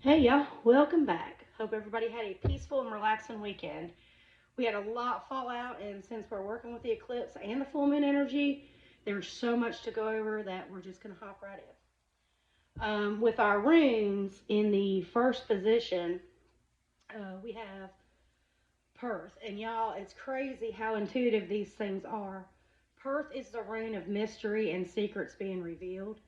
Hey y'all, welcome back. Hope everybody had a peaceful and relaxing weekend. We had a lot fall out, and since we're working with the eclipse and the full moon energy, there's so much to go over that we're just going to hop right in. With our runes in the first position, we have Perth, and y'all, it's crazy how intuitive these things are. Perth is the rune of mystery and secrets being revealed.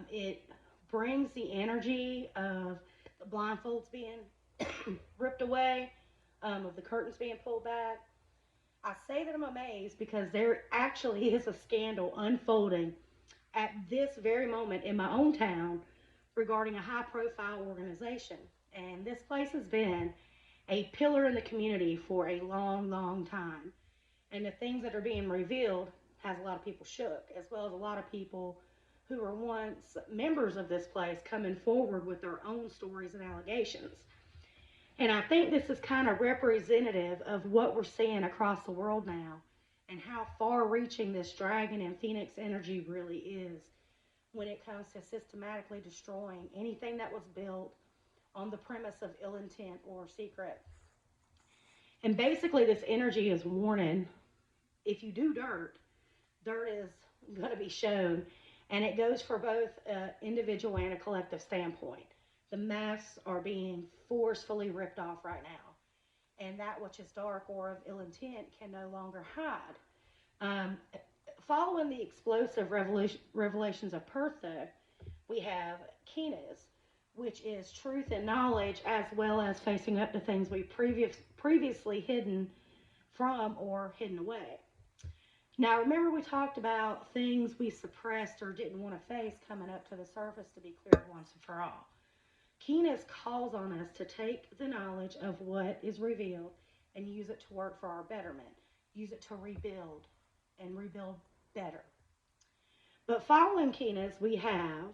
It brings the energy of the blindfolds being ripped away, of the curtains being pulled back. I say that I'm amazed because there actually is a scandal unfolding at this very moment in my own town regarding a high profile organization. And this place has been a pillar in the community for a long, long time. And the things that are being revealed has a lot of people shook, as well as a lot of people who were once members of this place coming forward with their own stories and allegations. And I think this is kind of representative of what we're seeing across the world now and how far reaching this dragon and phoenix energy really is when it comes to systematically destroying anything that was built on the premise of ill intent or secret. And basically, this energy is warning if you do dirt, dirt is going to be shown. And it goes for both an individual and a collective standpoint. The masks are being forcefully ripped off right now. And that which is dark or of ill intent can no longer hide. Um, Following the explosive revelations of Perth, though, we have Keena's, which is truth and knowledge as well as facing up to things we previously hidden from or hidden away. Now, remember we talked about things we suppressed or didn't want to face coming up to the surface to be cleared once and for all. Keenest calls on us to take the knowledge of what is revealed and use it to work for our betterment. Use it to rebuild and rebuild better. But following Keenest, we have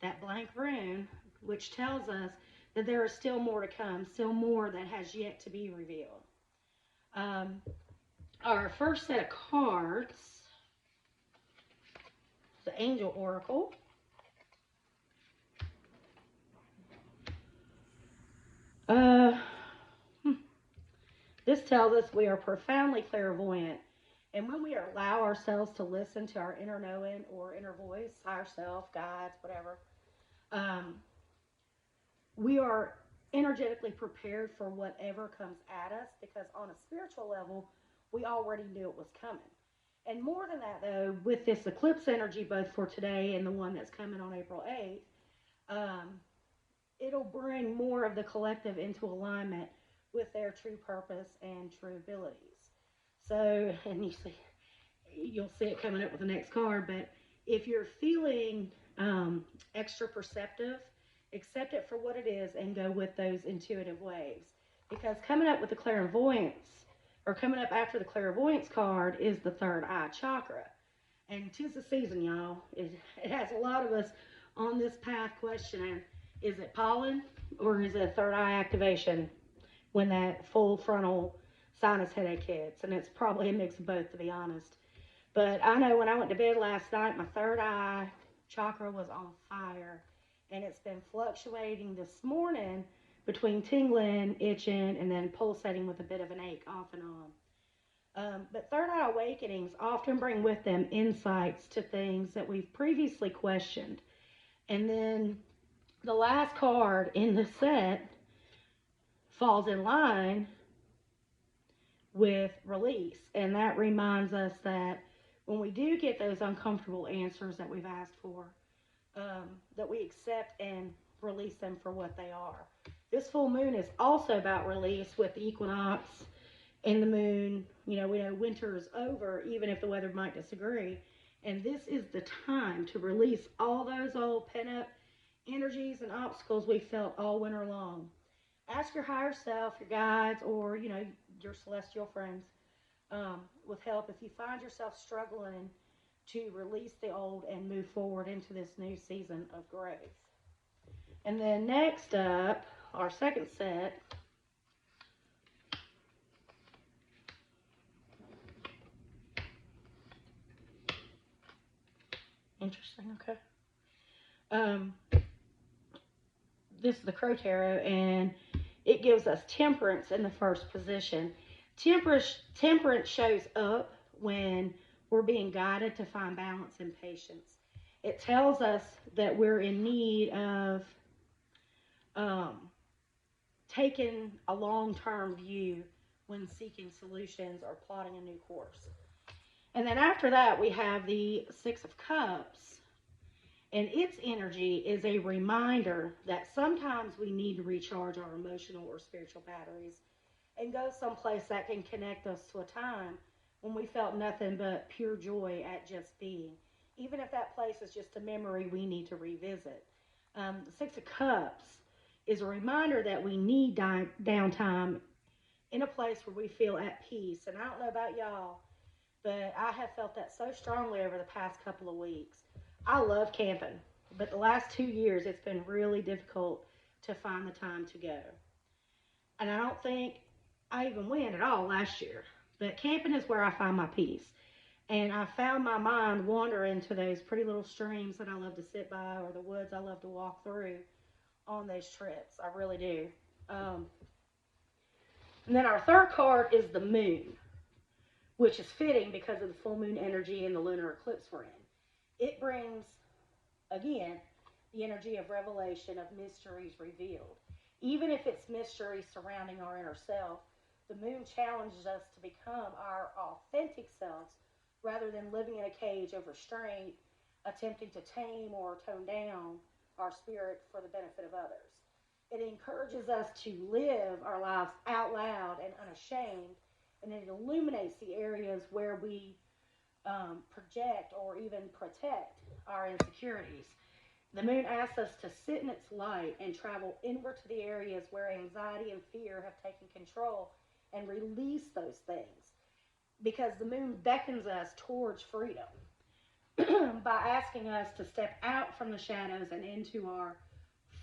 that blank rune, which tells us that there is still more to come, still more that has yet to be revealed. Um, our first set of cards, the Angel Oracle. Uh, this tells us we are profoundly clairvoyant. And when we allow ourselves to listen to our inner knowing or inner voice, higher self, guides, whatever, um, we are energetically prepared for whatever comes at us because on a spiritual level, we already knew it was coming. And more than that, though, with this eclipse energy, both for today and the one that's coming on April 8th, um, it'll bring more of the collective into alignment with their true purpose and true abilities. So, and you'll see it coming up with the next card, but if you're feeling extra perceptive, accept it for what it is and go with those intuitive waves. Because coming up with the clairvoyance, or coming up after the clairvoyance card, is the third eye chakra. And 'tis the season, y'all. It has a lot of us on this path questioning, is it pollen or is it third eye activation when that full frontal sinus headache hits? And it's probably a mix of both, to be honest. But I know when I went to bed last night, my third eye chakra was on fire. And it's been fluctuating this morning between tingling, itching, and then pulsating with a bit of an ache off and on. But third eye awakenings often bring with them insights to things that we've previously questioned. And then the last card in the set falls in line with release. And that reminds us that when we do get those uncomfortable answers that we've asked for, that we accept and release them for what they are. This full moon is also about release with the equinox and the moon. You know, we know winter is over, even if the weather might disagree. And this is the time to release all those old pent-up energies and obstacles we felt all winter long. Ask your higher self, your guides, or, your celestial friends with help if you find yourself struggling to release the old and move forward into this new season of growth. And then next up, our second set, interesting, okay. this is the Crow Tarot, and it gives us temperance in the first position. Temperance shows up when we're being guided to find balance and patience. It tells us that we're in need of um, taking a long-term view when seeking solutions or plotting a new course. And then after that, we have the Six of Cups, and its energy is a reminder that sometimes we need to recharge our emotional or spiritual batteries and go someplace that can connect us to a time when we felt nothing but pure joy at just being. Even if that place is just a memory we need to revisit. The Six of Cups is a reminder that we need downtime in a place where we feel at peace. And I don't know about y'all, but I have felt that so strongly over the past couple of weeks. I love camping, but the last 2 years it's been really difficult to find the time to go. And I don't think I even went at all last year. But camping is where I find my peace. And I found my mind wandering to those pretty little streams that I love to sit by or the woods I love to walk through on those trips. I really do. Um, and then our third card is the moon, which is fitting because of the full moon energy and the lunar eclipse we're in. It brings, again, the energy of revelation, of mysteries revealed. Even if it's mysteries surrounding our inner self, the moon challenges us to become our authentic selves rather than living in a cage of restraint, attempting to tame or tone down our spirit for the benefit of others. It encourages us to live our lives out loud and unashamed, and it illuminates the areas where we project or even protect our insecurities. The moon asks us to sit in its light and travel inward to the areas where anxiety and fear have taken control and release those things. Because the moon beckons us towards freedom by asking us to step out from the shadows and into our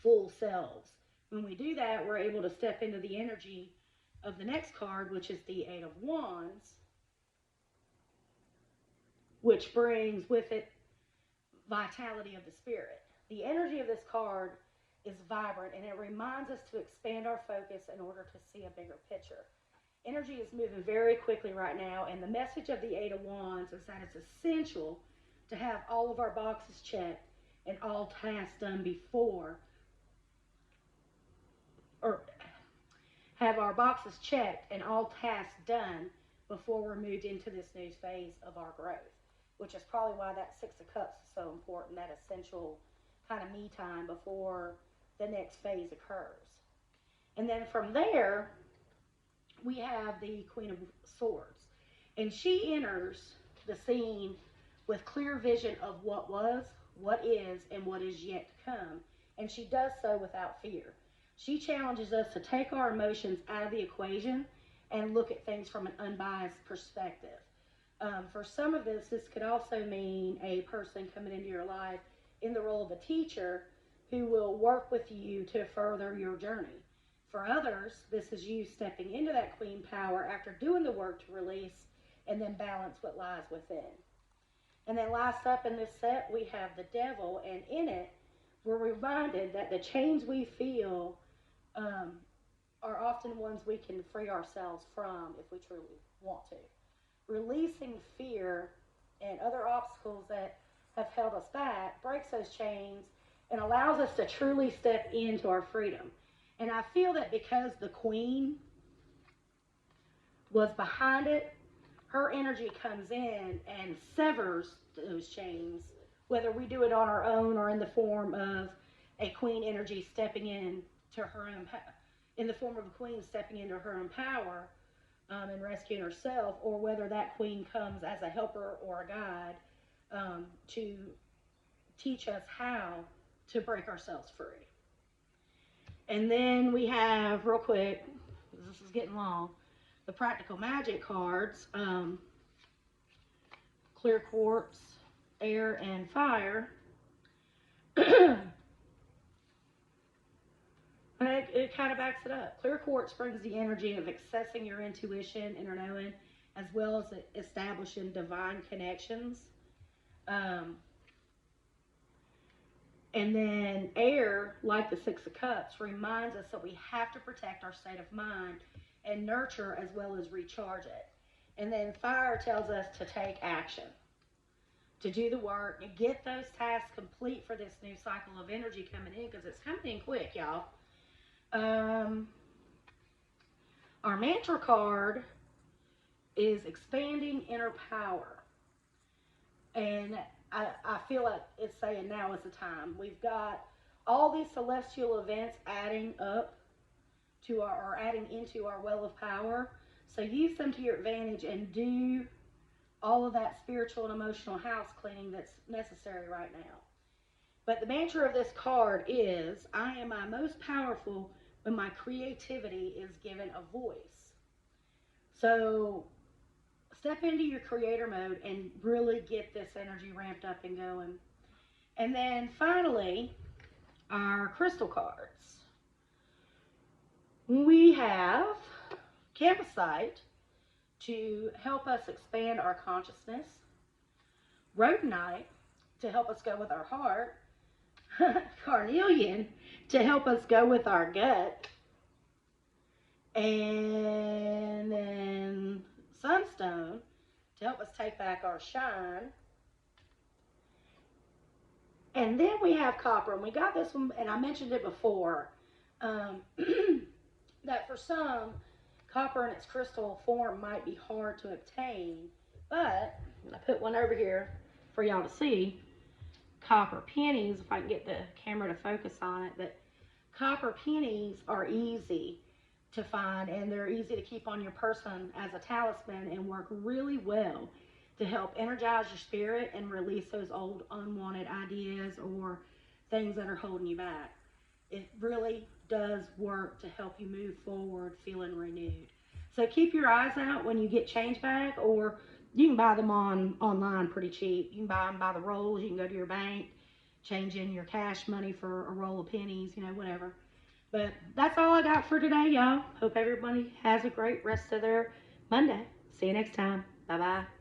full selves. When we do that, we're able to step into the energy of the next card, which is the Eight of Wands, which brings with it vitality of the spirit. The energy of this card is vibrant, and it reminds us to expand our focus in order to see a bigger picture. Energy is moving very quickly right now, and the message of the Eight of Wands is that it's essential to have all of our boxes checked and all tasks done before, or have our boxes checked and all tasks done before we're moved into this new phase of our growth, which is probably why that Six of Cups is so important, that essential kind of me time before the next phase occurs. And then from there, we have the Queen of Swords. And she enters the scene with clear vision of what was, what is, and what is yet to come. And she does so without fear. She challenges us to take our emotions out of the equation and look at things from an unbiased perspective. For some of this could also mean a person coming into your life in the role of a teacher who will work with you to further your journey. For others, this is you stepping into that queen power after doing the work to release and then balance what lies within. And then last up in this set, we have the Devil, and in it, we're reminded that the chains we feel are often ones we can free ourselves from if we truly want to. Releasing fear and other obstacles that have held us back breaks those chains and allows us to truly step into our freedom. And I feel that because the Queen was behind it, her energy comes in and severs those chains, whether we do it on our own or in the form of a Queen energy stepping in to her own, in the form of a Queen stepping into her own power and rescuing herself, or whether that Queen comes as a helper or a guide to teach us how to break ourselves free. And then we have, real quick, this is getting long, the Practical Magic cards, Clear Quartz, Air, and Fire. And it kind of backs it up. Clear Quartz brings the energy of accessing your intuition, inner knowing, as well as establishing divine connections. And then air, like the Six of Cups, reminds us that we have to protect our state of mind and nurture as well as recharge it. And then fire tells us to take action, to do the work, and get those tasks complete for this new cycle of energy coming in, because it's coming in quick, y'all. Our mantra card is expanding inner power. And I feel like it's saying now is the time. We've got all these celestial events adding up to or adding into our well of power. So use them to your advantage and do all of that spiritual and emotional house cleaning that's necessary right now. But the mantra of this card is, I am my most powerful when my creativity is given a voice. So step into your creator mode and really get this energy ramped up and going. And then finally, our crystal cards. We have Campsite to help us expand our consciousness, Rhodonite to help us go with our heart, Carnelian to help us go with our gut, and then Sunstone to help us take back our shine. And then we have Copper, and we got this one, and I mentioned it before, that for some, copper in its crystal form might be hard to obtain, but I put one over here for y'all to see. Copper pennies, if I can get the camera to focus on it, but copper pennies are easy to find, and they're easy to keep on your person as a talisman and work really well to help energize your spirit and release those old unwanted ideas or things that are holding you back. It really does work to help you move forward feeling renewed. So keep your eyes out when you get change back, or you can buy them online pretty cheap. You can buy them by the rolls. You can go to your bank, change in your cash money for a roll of pennies, whatever. But that's all I got for today, y'all. Hope everybody has a great rest of their Monday. See you next time. Bye-bye.